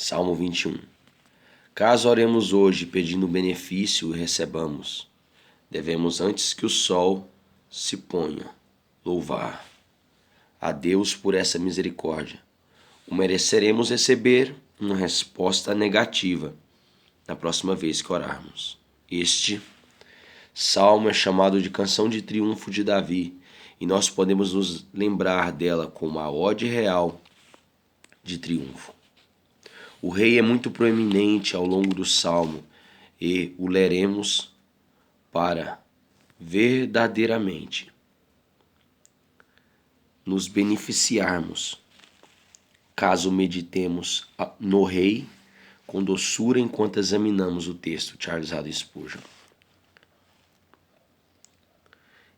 Salmo 21. Caso oremos hoje pedindo benefício e recebamos, devemos antes que o sol se ponha, louvar a Deus por essa misericórdia. O mereceremos receber uma resposta negativa na próxima vez que orarmos. Este salmo é chamado de Canção de Triunfo de Davi, e nós podemos nos lembrar dela como a ode real de triunfo. O rei é muito proeminente ao longo do salmo e o leremos para verdadeiramente nos beneficiarmos caso meditemos no rei com doçura enquanto examinamos o texto. Charles Haddon Spurgeon.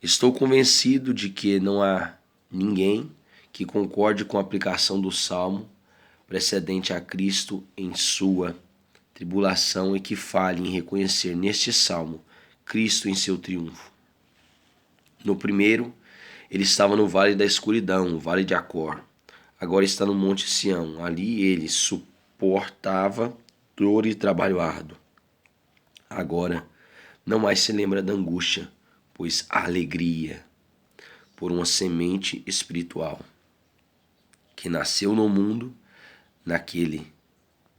Estou convencido de que não há ninguém que concorde com a aplicação do salmo precedente a Cristo em sua tribulação e que fale em reconhecer neste salmo Cristo em seu triunfo. No primeiro, ele estava no vale da escuridão, no vale de Acor. Agora está no monte Sião. Ali ele suportava dor e trabalho árduo. Agora não mais se lembra da angústia, pois a alegria por uma semente espiritual que nasceu no mundo. Naquele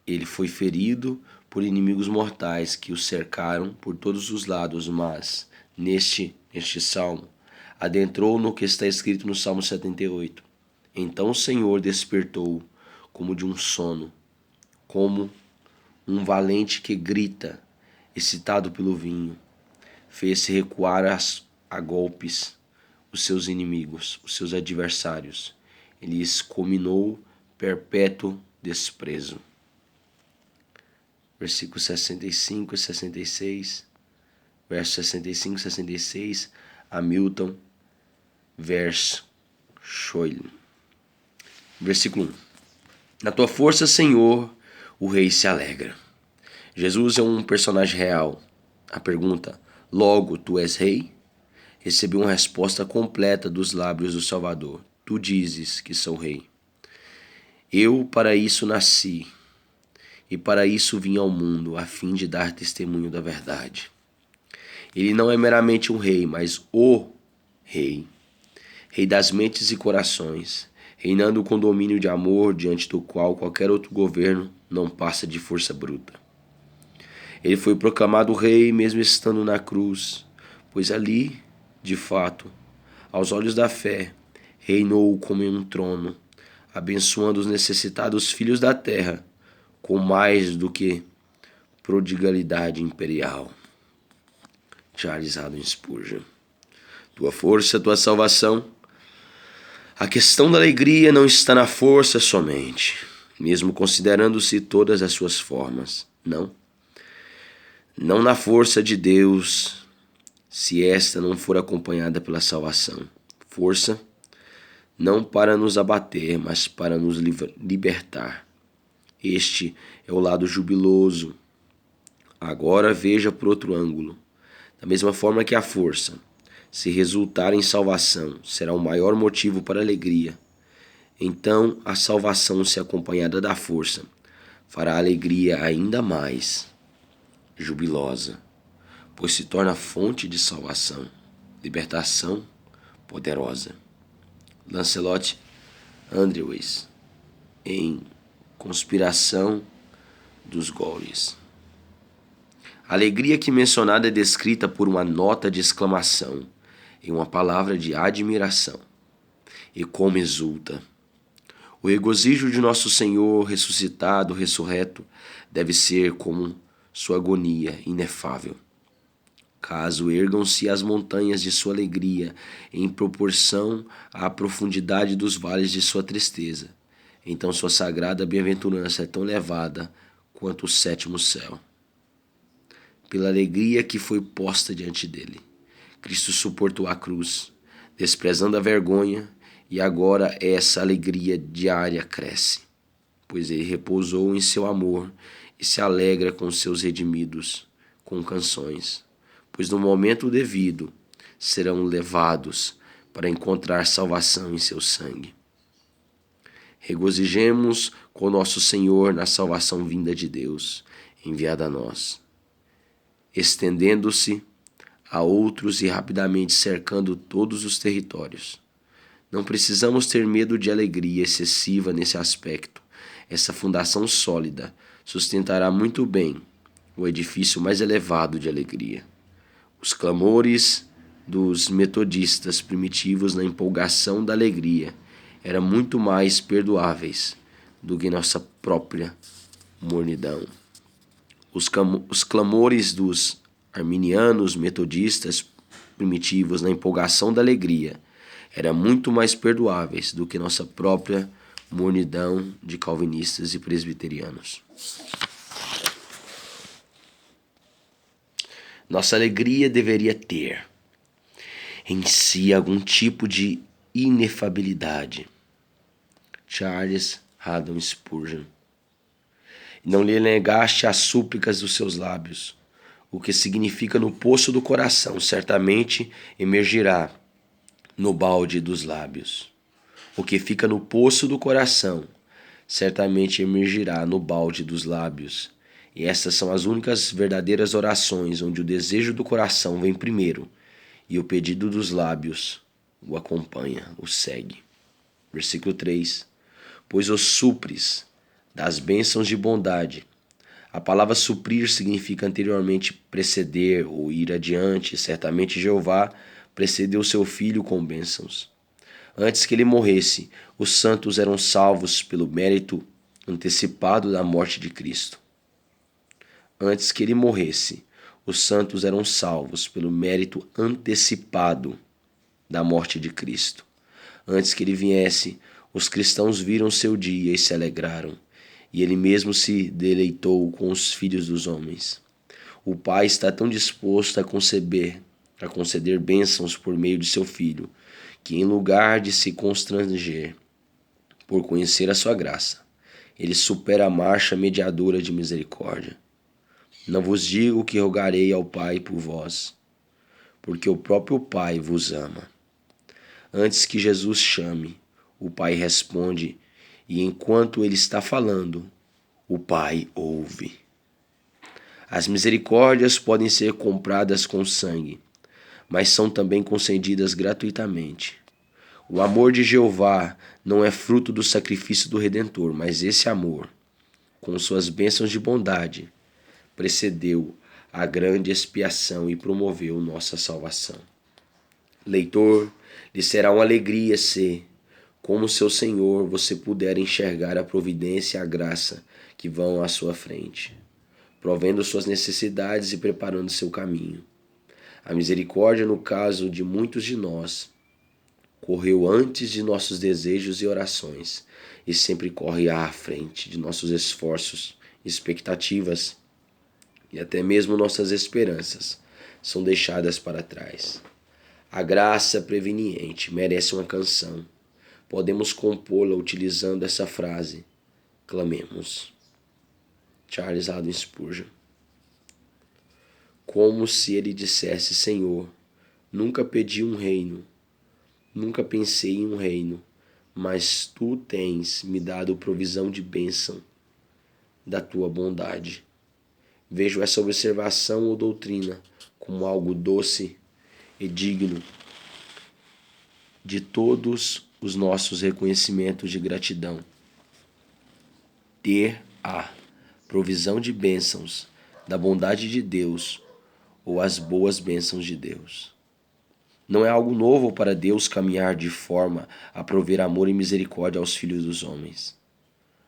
ele foi ferido por inimigos mortais que o cercaram por todos os lados, mas neste salmo adentrou no que está escrito no Salmo 78. Então o Senhor despertou como de um sono, como um valente que grita, excitado pelo vinho. Fez-se recuar a golpes os seus inimigos, os seus adversários. Ele lhes comminou perpétuo desprezo. Versículos 65 e 66, versos 65 e 66, Hamilton vers Schoyle. Versículo 1. Na tua força, Senhor, o rei se alegra. Jesus é um personagem real. A pergunta, logo tu és rei? Recebeu uma resposta completa dos lábios do Salvador. Tu dizes que sou rei. Eu para isso nasci, e para isso vim ao mundo, a fim de dar testemunho da verdade. Ele não é meramente um rei, mas o rei. Rei das mentes e corações, reinando com domínio de amor, diante do qual qualquer outro governo não passa de força bruta. Ele foi proclamado rei mesmo estando na cruz, pois ali, de fato, aos olhos da fé, reinou como em um trono, abençoando os necessitados filhos da terra, com mais do que prodigalidade imperial. Charles Haddon Spurgeon. Tua força, tua salvação. A questão da alegria não está na força somente, mesmo considerando-se todas as suas formas. Não na força de Deus, se esta não for acompanhada pela salvação. Força não para nos abater, mas para nos libertar. Este é o lado jubiloso. Agora veja por outro ângulo. Da mesma forma que a força, se resultar em salvação, será o maior motivo para alegria. Então, a salvação, se acompanhada da força, fará a alegria ainda mais jubilosa, pois se torna fonte de salvação, libertação poderosa. Lancelot Andrewes, em Conspiração dos Goles. A alegria aqui mencionada é descrita por uma nota de exclamação e uma palavra de admiração. E como exulta! O regozijo de nosso Senhor ressuscitado, ressurreto, deve ser como sua agonia inefável. Caso ergam-se as montanhas de sua alegria em proporção à profundidade dos vales de sua tristeza, então sua sagrada bem-aventurança é tão elevada quanto o sétimo céu. Pela alegria que foi posta diante dele, Cristo suportou a cruz, desprezando a vergonha, e agora essa alegria diária cresce, pois ele repousou em seu amor e se alegra com seus redimidos com canções, pois no momento devido serão levados para encontrar salvação em seu sangue. Regozijemos com nosso Senhor na salvação vinda de Deus, enviada a nós, estendendo-se a outros e rapidamente cercando todos os territórios. Não precisamos ter medo de alegria excessiva nesse aspecto. Essa fundação sólida sustentará muito bem o edifício mais elevado de alegria. Os clamores dos metodistas primitivos na empolgação da alegria eram muito mais perdoáveis do que nossa própria mornidão. Os clamores dos arminianos metodistas primitivos na empolgação da alegria eram muito mais perdoáveis do que nossa própria mornidão de calvinistas e presbiterianos. Nossa alegria deveria ter em si algum tipo de inefabilidade. Charles Haddon Spurgeon. Não lhe negaste as súplicas dos seus lábios. O que significa no poço do coração certamente emergirá no balde dos lábios. O que fica no poço do coração certamente emergirá no balde dos lábios. E essas são as únicas verdadeiras orações onde o desejo do coração vem primeiro e o pedido dos lábios o acompanha, o segue. Versículo 3. Pois os supres das bênçãos de bondade. A palavra suprir significa anteriormente preceder ou ir adiante. Certamente Jeová precedeu seu filho com bênçãos. Antes que ele morresse, os santos eram salvos pelo mérito antecipado da morte de Cristo. Antes que ele morresse, os santos eram salvos pelo mérito antecipado da morte de Cristo. Antes que ele viesse, os cristãos viram seu dia e se alegraram, e ele mesmo se deleitou com os filhos dos homens. O Pai está tão disposto a conceder bênçãos por meio de seu Filho, que em lugar de se constranger por conhecer a sua graça, ele supera a marcha mediadora de misericórdia. Não vos digo que rogarei ao Pai por vós, porque o próprio Pai vos ama. Antes que Jesus chame, o Pai responde, e enquanto ele está falando, o Pai ouve. As misericórdias podem ser compradas com sangue, mas são também concedidas gratuitamente. O amor de Jeová não é fruto do sacrifício do Redentor, mas esse amor, com suas bênçãos de bondade, precedeu a grande expiação e promoveu nossa salvação. Leitor, lhe será uma alegria se, como seu Senhor, você puder enxergar a providência e a graça que vão à sua frente, provendo suas necessidades e preparando seu caminho. A misericórdia, no caso de muitos de nós, correu antes de nossos desejos e orações e sempre corre à frente de nossos esforços, expectativas e até mesmo nossas esperanças são deixadas para trás. A graça preveniente merece uma canção. Podemos compô-la utilizando essa frase: clamemos. Charles Haddon Spurgeon. Como se ele dissesse: Senhor, nunca pedi um reino, nunca pensei em um reino, mas tu tens me dado provisão de bênção da tua bondade. Vejo essa observação ou doutrina como algo doce e digno de todos os nossos reconhecimentos de gratidão. Ter a provisão de bênçãos da bondade de Deus ou as boas bênçãos de Deus. Não é algo novo para Deus caminhar de forma a prover amor e misericórdia aos filhos dos homens.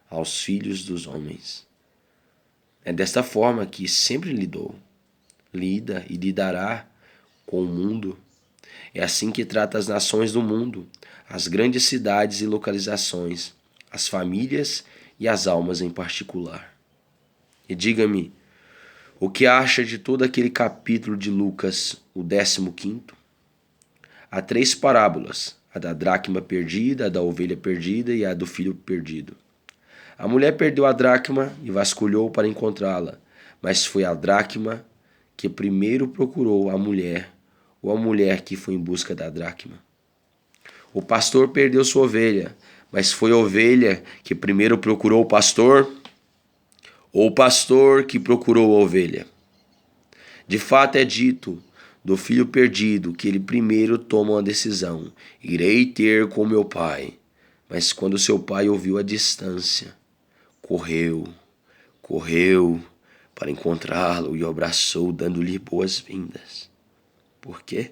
Aos filhos dos homens. É desta forma que sempre lidou, lida e lidará com o mundo. É assim que trata as nações do mundo, as grandes cidades e localizações, as famílias e as almas em particular. E diga-me, o que acha de todo aquele capítulo de Lucas, o 15º? Há 3 parábolas, a da dracma perdida, a da ovelha perdida e a do filho perdido. A mulher perdeu a dracma e vasculhou para encontrá-la, mas foi a dracma que primeiro procurou a mulher, ou a mulher que foi em busca da dracma. O pastor perdeu sua ovelha, Mas foi a ovelha que primeiro procurou o pastor, ou o pastor que procurou a ovelha? De fato é dito do filho perdido que ele primeiro toma uma decisão: irei ter com meu pai. Mas quando seu pai ouviu a distância, correu para encontrá-lo e o abraçou, dando-lhe boas-vindas. Por quê?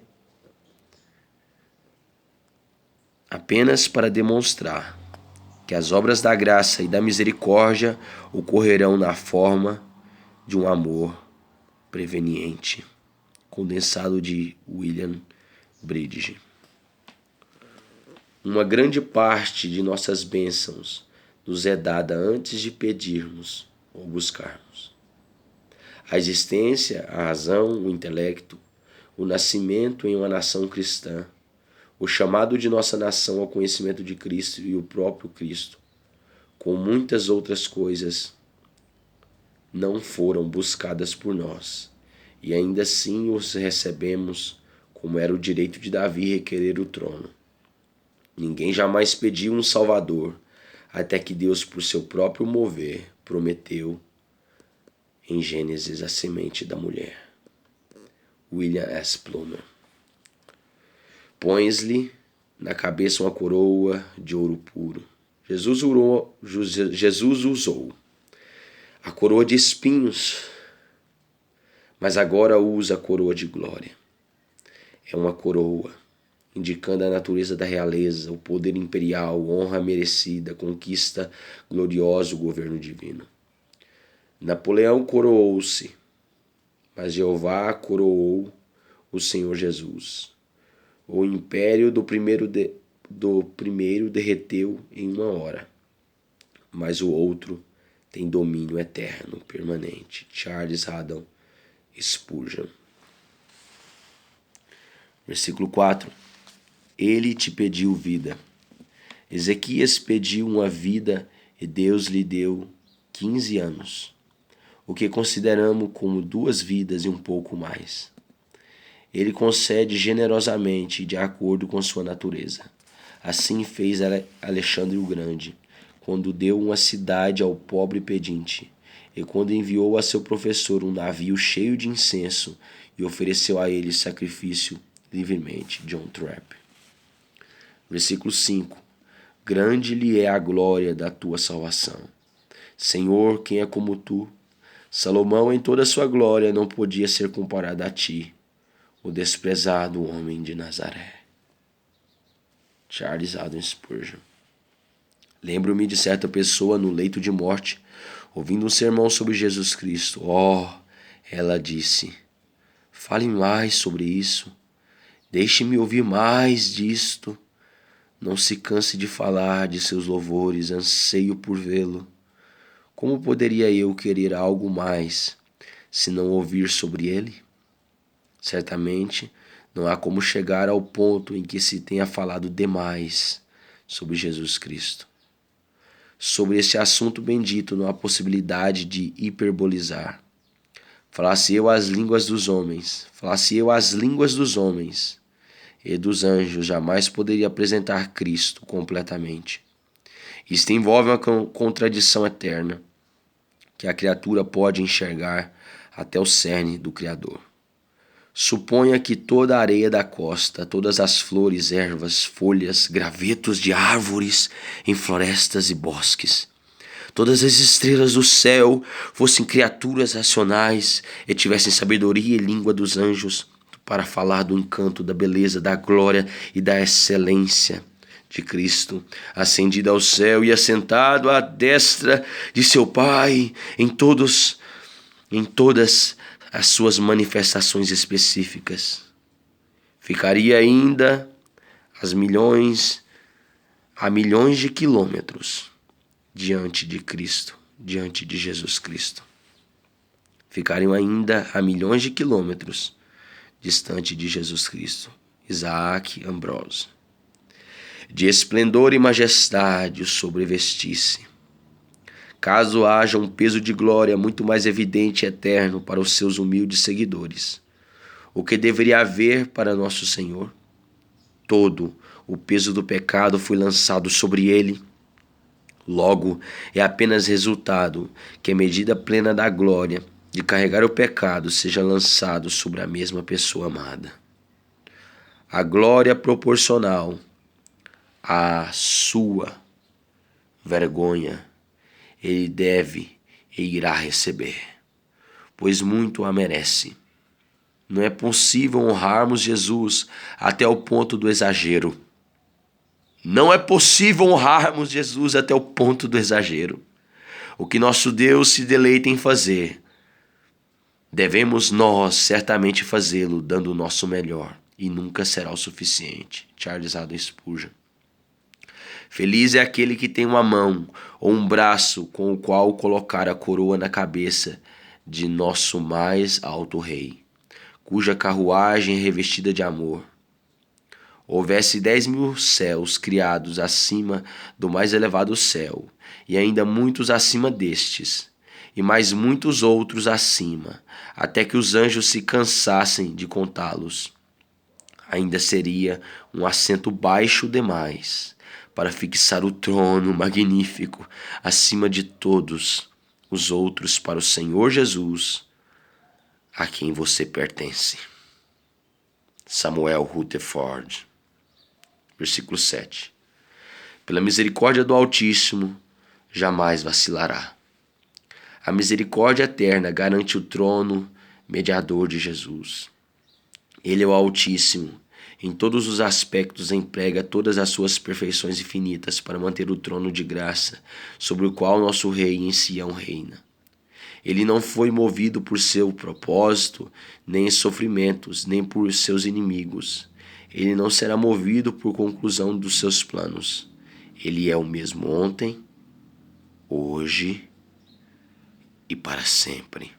Apenas para demonstrar que as obras da graça e da misericórdia ocorrerão na forma de um amor preveniente. Condensado de William Bridges. Uma grande parte de nossas bênçãos nos é dada antes de pedirmos ou buscarmos. A existência, a razão, o intelecto, o nascimento em uma nação cristã, o chamado de nossa nação ao conhecimento de Cristo e o próprio Cristo, com muitas outras coisas, não foram buscadas por nós, e ainda assim os recebemos, como era o direito de Davi requerer o trono. Ninguém jamais pediu um Salvador, até que Deus, por seu próprio mover, prometeu em Gênesis a semente da mulher. William S. Plumer. Pões-lhe na cabeça uma coroa de ouro puro. Jesus usou a coroa de espinhos, mas agora usa a coroa de glória. É uma coroa indicando a natureza da realeza, o poder imperial, honra merecida, conquista gloriosa, o governo divino. Napoleão coroou-se, mas Jeová coroou o Senhor Jesus. O império do primeiro derreteu em uma hora, mas o outro tem domínio eterno, permanente. Charles Haddon Spurgeon. Versículo 4. Ele te pediu vida. Ezequias pediu uma vida e Deus lhe deu 15 anos, o que consideramos como 2 vidas e um pouco mais. Ele concede generosamente de acordo com sua natureza. Assim fez Alexandre o Grande, quando deu uma cidade ao pobre pedinte, e quando enviou a seu professor um navio cheio de incenso e ofereceu a ele sacrifício livremente. John Trapp. Versículo 5. Grande lhe é a glória da tua salvação. Senhor, quem é como tu? Salomão em toda a sua glória não podia ser comparado a ti, o desprezado homem de Nazaré. Charles Haddon Spurgeon. Lembro-me de certa pessoa no leito de morte, ouvindo um sermão sobre Jesus Cristo. Ela disse, fale mais sobre isso. Deixe-me ouvir mais disto. Não se canse de falar de seus louvores, anseio por vê-lo. Como poderia eu querer algo mais, se não ouvir sobre ele? Certamente, não há como chegar ao ponto em que se tenha falado demais sobre Jesus Cristo. Sobre este assunto bendito não há possibilidade de hiperbolizar. Falasse eu as línguas dos homens, e dos anjos, jamais poderia apresentar Cristo completamente. Isto envolve uma contradição eterna, que a criatura pode enxergar até o cerne do Criador. Suponha que toda a areia da costa, todas as flores, ervas, folhas, gravetos de árvores em florestas e bosques, todas as estrelas do céu fossem criaturas racionais e tivessem sabedoria e língua dos anjos para falar do encanto, da beleza, da glória e da excelência de Cristo, ascendido ao céu e assentado à destra de seu Pai em todas as suas manifestações específicas. Ficaria ainda a milhões de quilômetros diante de Cristo, diante de Jesus Cristo. Ficariam ainda a milhões de quilômetros distante de Jesus Cristo. Isaac Ambrose. De esplendor e majestade o sobrevestisse. Caso haja um peso de glória muito mais evidente e eterno para os seus humildes seguidores, o que deveria haver para nosso Senhor? Todo o peso do pecado foi lançado sobre ele. Logo, é apenas resultado que a medida plena da glória de carregar o pecado seja lançado sobre a mesma pessoa amada. A glória proporcional à sua vergonha ele deve e irá receber, pois muito a merece. Não é possível honrarmos Jesus até o ponto do exagero. Não é possível honrarmos Jesus até o ponto do exagero. O que nosso Deus se deleita em fazer, devemos nós certamente fazê-lo dando o nosso melhor, e nunca será o suficiente. Charles Haddon Spurgeon. Feliz é aquele que tem uma mão ou um braço com o qual colocar a coroa na cabeça de nosso mais alto rei, cuja carruagem é revestida de amor. Houvesse 10.000 céus criados acima do mais elevado céu, e ainda muitos acima destes, e mais muitos outros acima, até que os anjos se cansassem de contá-los. Ainda seria um assento baixo demais para fixar o trono magnífico acima de todos os outros para o Senhor Jesus, a quem você pertence. Samuel Rutherford. Versículo 7. Pela misericórdia do Altíssimo, jamais vacilará. A misericórdia eterna garante o trono mediador de Jesus. Ele é o Altíssimo. Em todos os aspectos emprega todas as suas perfeições infinitas para manter o trono de graça sobre o qual nosso Rei em Sião reina. Ele não foi movido por seu propósito, nem em sofrimentos, nem por seus inimigos. Ele não será movido por conclusão dos seus planos. Ele é o mesmo ontem, hoje e para sempre.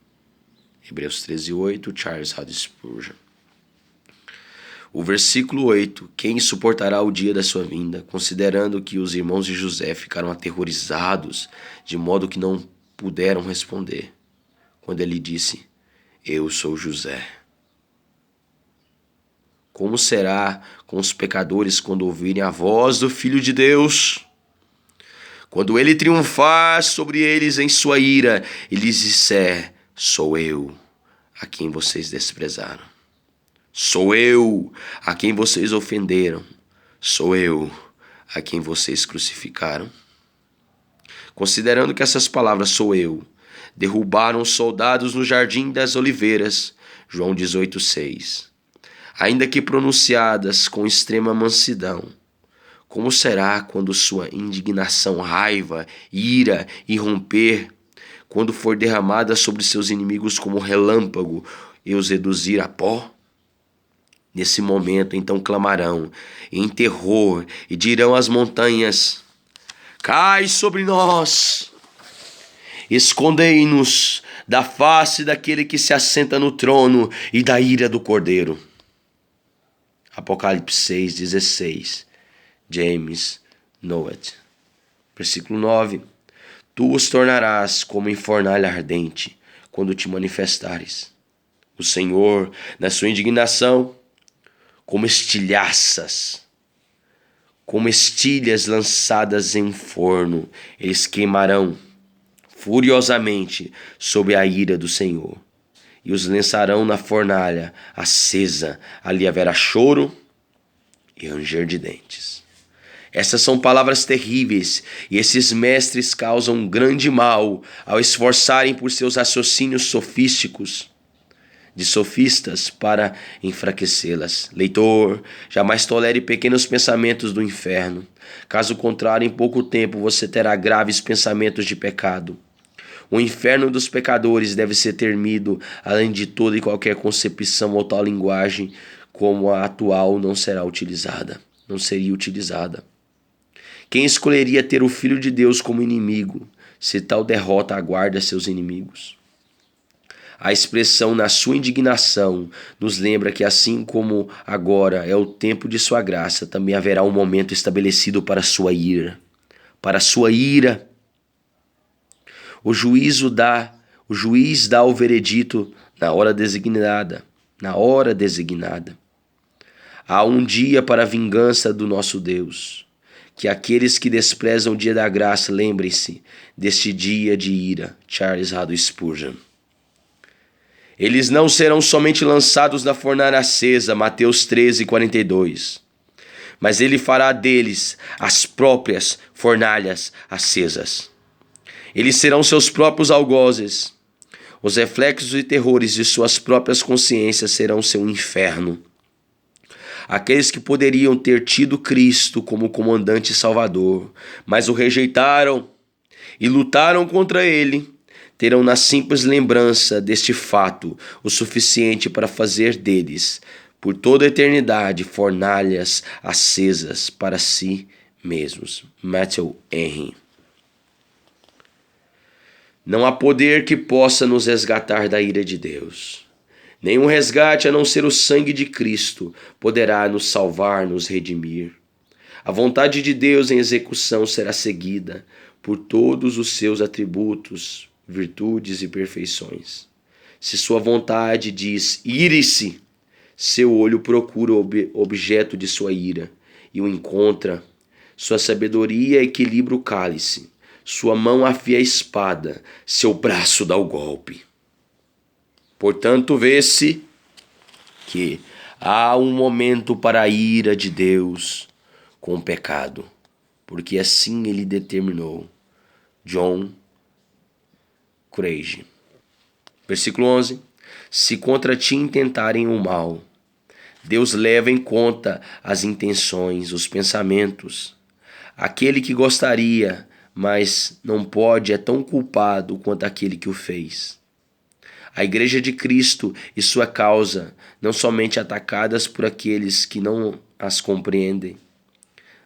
Hebreus 13:8, Charles Haddon Spurgeon. O versículo 8. Quem suportará o dia da sua vinda, considerando que os irmãos de José ficaram aterrorizados, de modo que não puderam responder, quando ele disse, eu sou José. Como será com os pecadores quando ouvirem a voz do Filho de Deus? Quando ele triunfar sobre eles em sua ira e lhes disser, sou eu a quem vocês desprezaram. Sou eu a quem vocês ofenderam. Sou eu a quem vocês crucificaram. Considerando que essas palavras sou eu, derrubaram os soldados no Jardim das Oliveiras, João 18:6. Ainda que pronunciadas com extrema mansidão, como será quando sua indignação, raiva, ira irromper, quando for derramada sobre seus inimigos como relâmpago e os reduzir a pó? Nesse momento, então, clamarão em terror e dirão às montanhas, cai sobre nós, escondei-nos da face daquele que se assenta no trono e da ira do Cordeiro. Apocalipse 6:16, James Knowett. Versículo 9. Tu os tornarás como em fornalha ardente, quando te manifestares. O Senhor, na sua indignação, como estilhaças, como estilhas lançadas em um forno, eles queimarão furiosamente sob a ira do Senhor, e os lançarão na fornalha acesa, ali haverá choro e ranger de dentes. Essas são palavras terríveis, e esses mestres causam grande mal ao esforçarem por seus raciocínios de sofistas para enfraquecê-las. Leitor, jamais tolere pequenos pensamentos do inferno. Caso contrário, em pouco tempo você terá graves pensamentos de pecado. O inferno dos pecadores deve ser temido, além de toda e qualquer concepção ou tal linguagem como a atual não seria utilizada. Quem escolheria ter o Filho de Deus como inimigo, se tal derrota aguarda seus inimigos? A expressão na sua indignação nos lembra que assim como agora é o tempo de sua graça, também haverá um momento estabelecido para sua ira. Para sua ira, o juiz dá o veredito na hora designada. Há um dia para a vingança do nosso Deus. Que aqueles que desprezam o dia da graça lembrem-se deste dia de ira. Charles Haddon Spurgeon. Eles não serão somente lançados na fornalha acesa, Mateus 13:42, mas ele fará deles as próprias fornalhas acesas. Eles serão seus próprios algozes. Os reflexos e terrores de suas próprias consciências serão seu inferno. Aqueles que poderiam ter tido Cristo como comandante e salvador, mas o rejeitaram e lutaram contra ele, terão na simples lembrança deste fato o suficiente para fazer deles, por toda a eternidade, fornalhas acesas para si mesmos. Matthew Henry. Não há poder que possa nos resgatar da ira de Deus. Nenhum resgate a não ser o sangue de Cristo poderá nos salvar, nos redimir. A vontade de Deus em execução será seguida por todos os seus atributos, virtudes e perfeições. Se sua vontade diz ire-se, seu olho procura o objeto de sua ira e o encontra. Sua sabedoria equilibra o cálice. Sua mão afia a espada, seu braço dá o golpe. Portanto, vê-se que há um momento para a ira de Deus com o pecado, porque assim ele determinou. John Craig. Versículo 11. Se contra ti intentarem o mal, Deus leva em conta as intenções, os pensamentos. Aquele que gostaria, mas não pode, é tão culpado quanto aquele que o fez. A Igreja de Cristo e sua causa, não somente atacadas por aqueles que não as compreendem,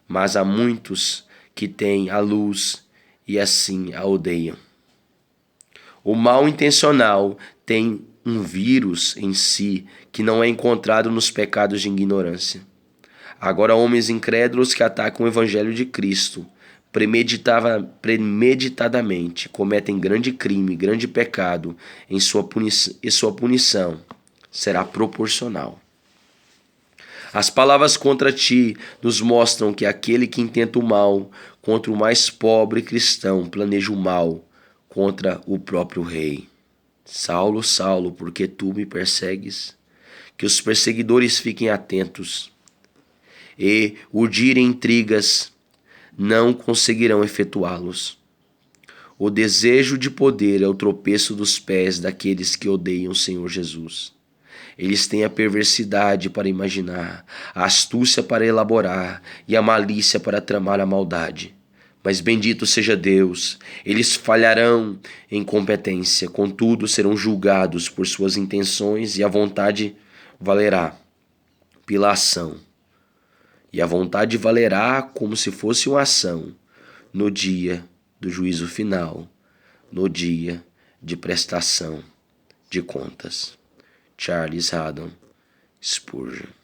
mas há muitos que têm a luz e assim a odeiam. O mal intencional tem um vírus em si que não é encontrado nos pecados de ignorância. Agora, homens incrédulos que atacam o Evangelho de Cristo premeditadamente cometem grande crime, grande pecado, e sua punição será proporcional. As palavras contra ti nos mostram que aquele que intenta o mal contra o mais pobre cristão planeja o mal contra o próprio rei. Saulo, Saulo, por que tu me persegues? Que os perseguidores fiquem atentos e urdirem intrigas não conseguirão efetuá-los. O desejo de poder é o tropeço dos pés daqueles que odeiam o Senhor Jesus. Eles têm a perversidade para imaginar, a astúcia para elaborar e a malícia para tramar a maldade. Mas bendito seja Deus, eles falharão em competência, contudo serão julgados por suas intenções e a vontade valerá pela ação. E a vontade valerá como se fosse uma ação no dia do juízo final, no dia de prestação de contas. Charles Haddon Spurgeon.